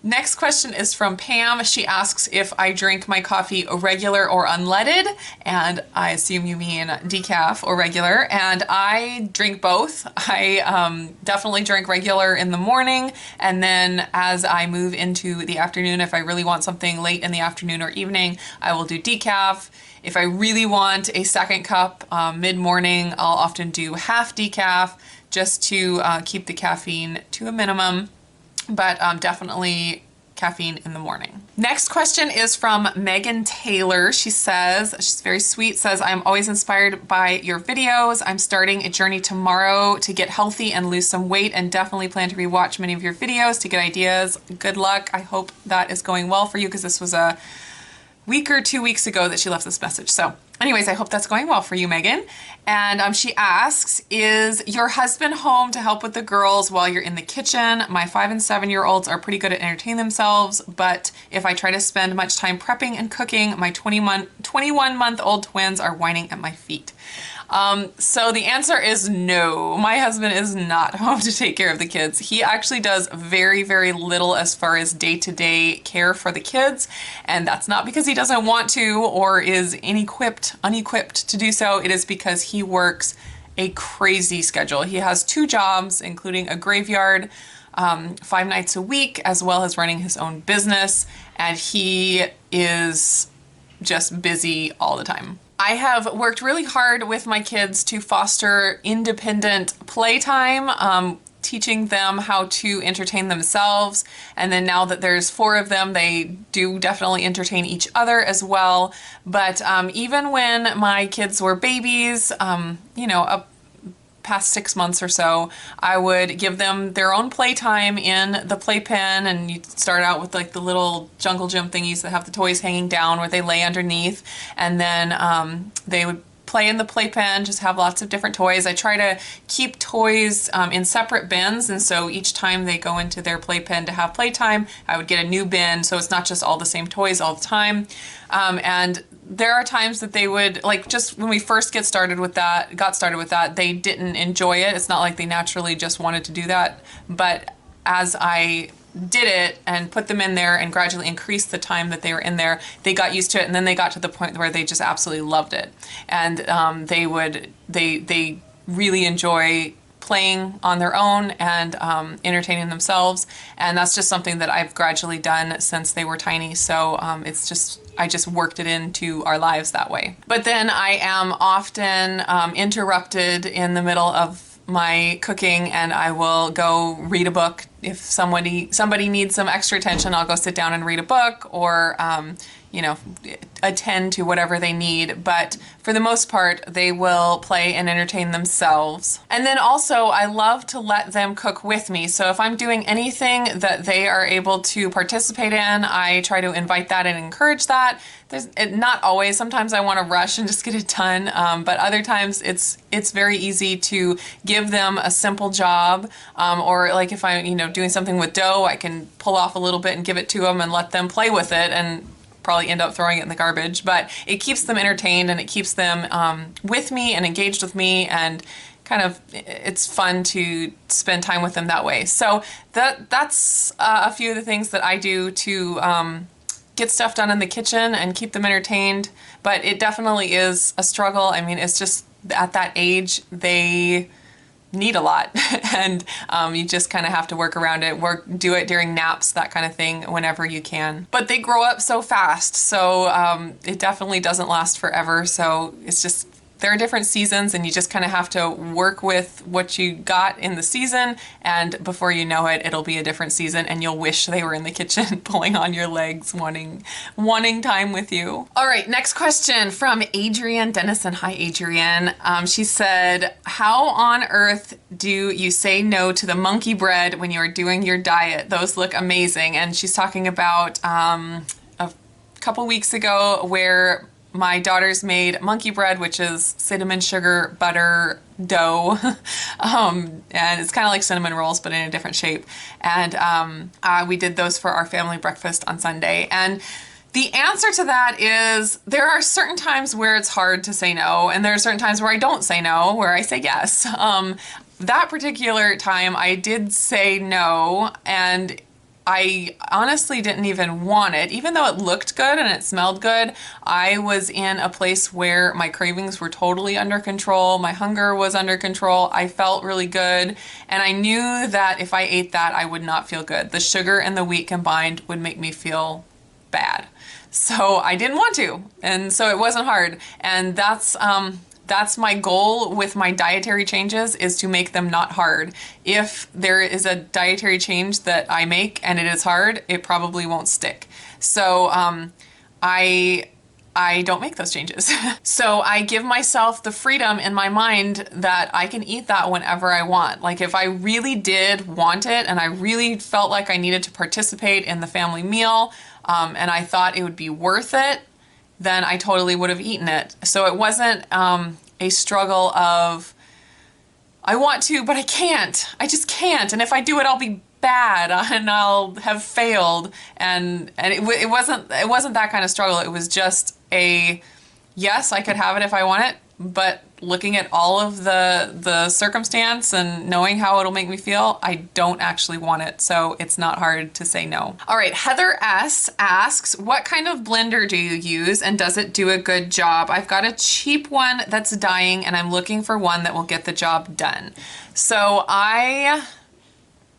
Next question is from Pam. She asks if I drink my coffee regular or unleaded, and I assume you mean decaf or regular, and I drink both. I definitely drink regular in the morning, and then as I move into the afternoon, if I really want something late in the afternoon or evening, I will do decaf. If I really want a second cup mid-morning, I'll often do half decaf just to keep the caffeine to a minimum. But definitely caffeine in the morning. Next question is from Megan Taylor. She says, she's very sweet, says, I'm always inspired by your videos. I'm starting a journey tomorrow to get healthy and lose some weight, and definitely plan to rewatch many of your videos to get ideas. Good luck. I hope that is going well for you, because this was a week or 2 weeks ago that she left this message. So anyways, I hope that's going well for you, Megan. And she asks, is your husband home to help with the girls while you're in the kitchen? My 5 and 7-year-olds are pretty good at entertaining themselves, but if I try to spend much time prepping and cooking, my 21-month-old twins are whining at my feet. So the answer is no. My husband is not home to take care of the kids. He actually does very, very little as far as day-to-day care for the kids, and that's not because he doesn't want to or is unequipped to do so. It is because he works a crazy schedule. He has 2 jobs, including a graveyard, 5 nights a week, as well as running his own business, and he is just busy all the time. I have worked really hard with my kids to foster independent playtime, teaching them how to entertain themselves. And then now that there's 4 of them, they do definitely entertain each other as well. But even when my kids were babies, you know, up past 6 months or so, I would give them their own playtime in the playpen, and you start out with like the little jungle gym thingies that have the toys hanging down where they lay underneath, and then they would play in the playpen, just have lots of different toys. I try to keep toys in separate bins, and so each time they go into their playpen to have playtime, I would get a new bin, so it's not just all the same toys all the time. And there are times that they would, like, just when we first got started with that, they didn't enjoy it. It's not like they naturally just wanted to do that, but as I did it and put them in there and gradually increased the time that they were in there, they got used to it, and then they got to the point where they just absolutely loved it. And they really enjoy playing on their own and entertaining themselves, and that's just something that I've gradually done since they were tiny. So I just worked it into our lives that way. But then I am often interrupted in the middle of my cooking, and I will go read a book. If somebody needs some extra attention, I'll go sit down and read a book, or you know, attend to whatever they need. But for the most part, they will play and entertain themselves. And then also, I love to let them cook with me. So if I'm doing anything that they are able to participate in, I try to invite that and encourage that. Not always. Sometimes I want to rush and just get it done, but other times it's very easy to give them a simple job, or like if I'm doing something with dough, I can pull off a little bit and give it to them and let them play with it, and probably end up throwing it in the garbage, but it keeps them entertained, and it keeps them with me and engaged with me, and kind of, it's fun to spend time with them that way. So that's a few of the things that I do to get stuff done in the kitchen and keep them entertained, but it definitely is a struggle. I mean, it's just at that age, they need a lot, and you just kind of have to work around it, do it during naps, that kind of thing, whenever you can. But they grow up so fast, so it definitely doesn't last forever. So it's just, there are different seasons, and you just kind of have to work with what you got in the season, and before you know it, it'll be a different season, and you'll wish they were in the kitchen pulling on your legs, wanting time with you. All right, next question from Adrienne Dennison. Hi, Adrienne. She said, how on earth do you say no to the monkey bread when you are doing your diet? Those look amazing. And she's talking about a couple weeks ago where my daughters made monkey bread, which is cinnamon, sugar, butter, dough, and it's kind of like cinnamon rolls, but in a different shape. And we did those for our family breakfast on Sunday. And the answer to that is, there are certain times where it's hard to say no, and there are certain times where I don't say no, where I say yes. That particular time, I did say no, and I honestly didn't even want it. Even though it looked good and it smelled good, I was in a place where my cravings were totally under control. My hunger was under control. I felt really good. And I knew that if I ate that, I would not feel good. The sugar and the wheat combined would make me feel bad. So I didn't want to. And so it wasn't hard. And that's my goal with my dietary changes, is to make them not hard. If there is a dietary change that I make and it is hard, it probably won't stick. So I don't make those changes. So I give myself the freedom in my mind that I can eat that whenever I want. Like if I really did want it and I really felt like I needed to participate in the family meal, and I thought it would be worth it, then I totally would have eaten it. So it wasn't a struggle of, I want to, but I can't. I just can't. And if I do it, I'll be bad and I'll have failed. And it wasn't that kind of struggle. It was just a, yes, I could have it if I want it, but looking at all of the circumstance and knowing how it'll make me feel, I don't actually want it. So it's not hard to say no. All right, Heather S asks, what kind of blender do you use and does it do a good job? I've got a cheap one that's dying and I'm looking for one that will get the job done. So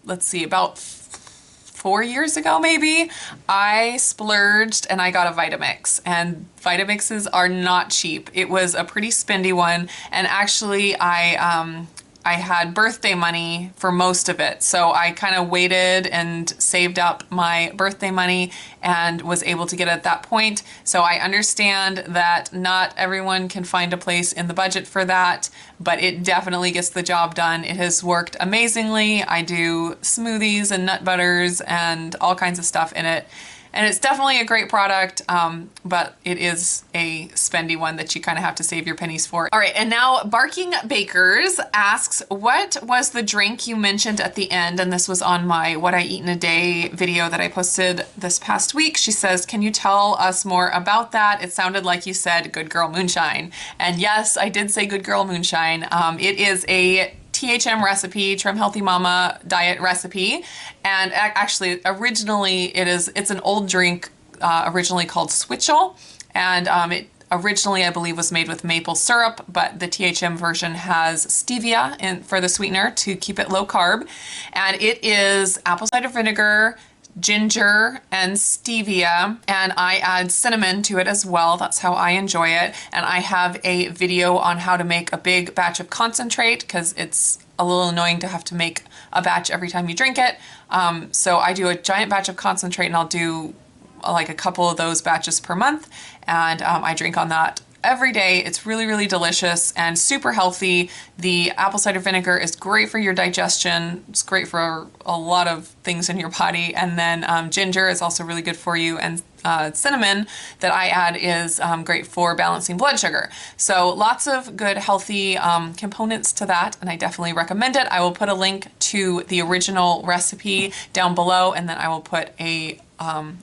let's see, about 4 years ago maybe, I splurged and I got a Vitamix, and Vitamixes are not cheap. It was a pretty spendy one, and actually I had birthday money for most of it. So I kind of waited and saved up my birthday money and was able to get it at that point. So I understand that not everyone can find a place in the budget for that, but it definitely gets the job done. It has worked amazingly. I do smoothies and nut butters and all kinds of stuff in it. And it's definitely a great product, but it is a spendy one that you kind of have to save your pennies for. All right, and now Barking Bakers asks, what was the drink you mentioned at the end? And this was on my What I Eat in a Day video that I posted this past week. She says, can you tell us more about that? It sounded like you said Good Girl Moonshine. And yes, I did say Good Girl Moonshine. It is a THM recipe, Trim Healthy Mama diet recipe. And actually, originally it's an old drink, originally called Switchel. And it originally, I believe, was made with maple syrup, but the THM version has stevia for the sweetener to keep it low carb. And it is apple cider vinegar, ginger, and stevia, and I add cinnamon to it as well. That's how I enjoy it. And I have a video on how to make a big batch of concentrate, because it's a little annoying to have to make a batch every time you drink it. So I do a giant batch of concentrate, and I'll do like a couple of those batches per month, and I drink on that every day. It's really, really delicious and super healthy. The apple cider vinegar is great for your digestion. It's great for a lot of things in your body. And then ginger is also really good for you. And cinnamon that I add is great for balancing blood sugar. So lots of good healthy components to that, and I definitely recommend it. I will put a link to the original recipe down below, and then I will put a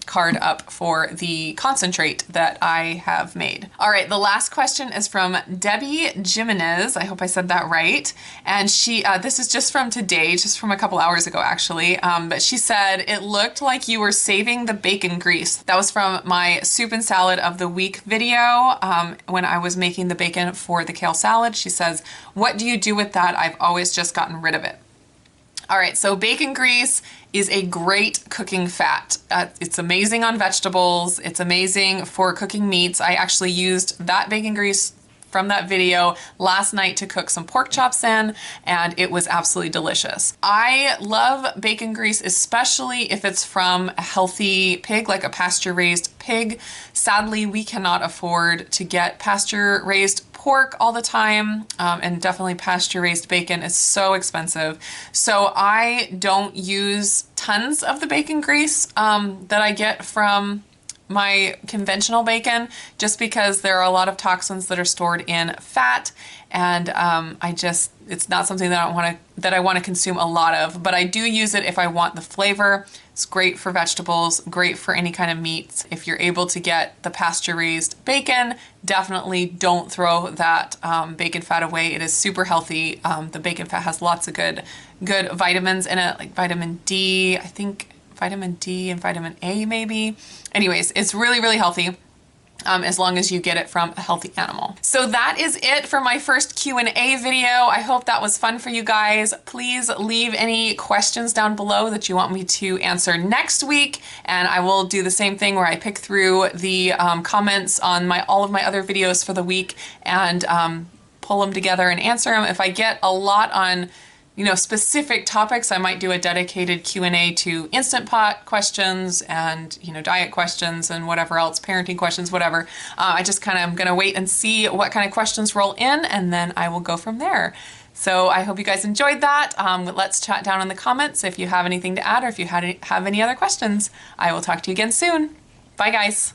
card up for the concentrate that I have made. All right, the last question is from Debbie Jimenez. I hope I said that right. And she, this is just from today, just from a couple hours ago actually, but she said, it looked like you were saving the bacon grease. That was from my soup and salad of the week video when I was making the bacon for the kale salad. She says, what do you do with that? I've always just gotten rid of it. All right, so bacon grease is a great cooking fat. It's amazing on vegetables. It's amazing for cooking meats. I actually used that bacon grease from that video last night to cook some pork chops in, and it was absolutely delicious. I love bacon grease, especially if it's from a healthy pig, like a pasture-raised pig. Sadly, we cannot afford to get pasture-raised pork all the time, and definitely pasture-raised bacon is so expensive. So I don't use tons of the bacon grease that I get from my conventional bacon, just because there are a lot of toxins that are stored in fat, and it's not something that I want to consume a lot of, but I do use it if I want the flavor. It's great for vegetables, great for any kind of meats. If you're able to get the pasture-raised bacon, definitely don't throw that bacon fat away. It is super healthy. The bacon fat has lots of good vitamins in it, like vitamin D, I think vitamin D and vitamin A maybe. Anyways, it's really, really healthy. As long as you get it from a healthy animal. So that is it for my first Q&A video. I hope that was fun for you guys. Please leave any questions down below that you want me to answer next week, and I will do the same thing where I pick through the comments on all of my other videos for the week and pull them together and answer them. If I get a lot on specific topics, I might do a dedicated Q&A to Instant Pot questions and, diet questions and whatever else, parenting questions, whatever. I just kind of am going to wait and see what kind of questions roll in, and then I will go from there. So I hope you guys enjoyed that. Let's chat down in the comments if you have anything to add or if you have any other questions. I will talk to you again soon. Bye, guys.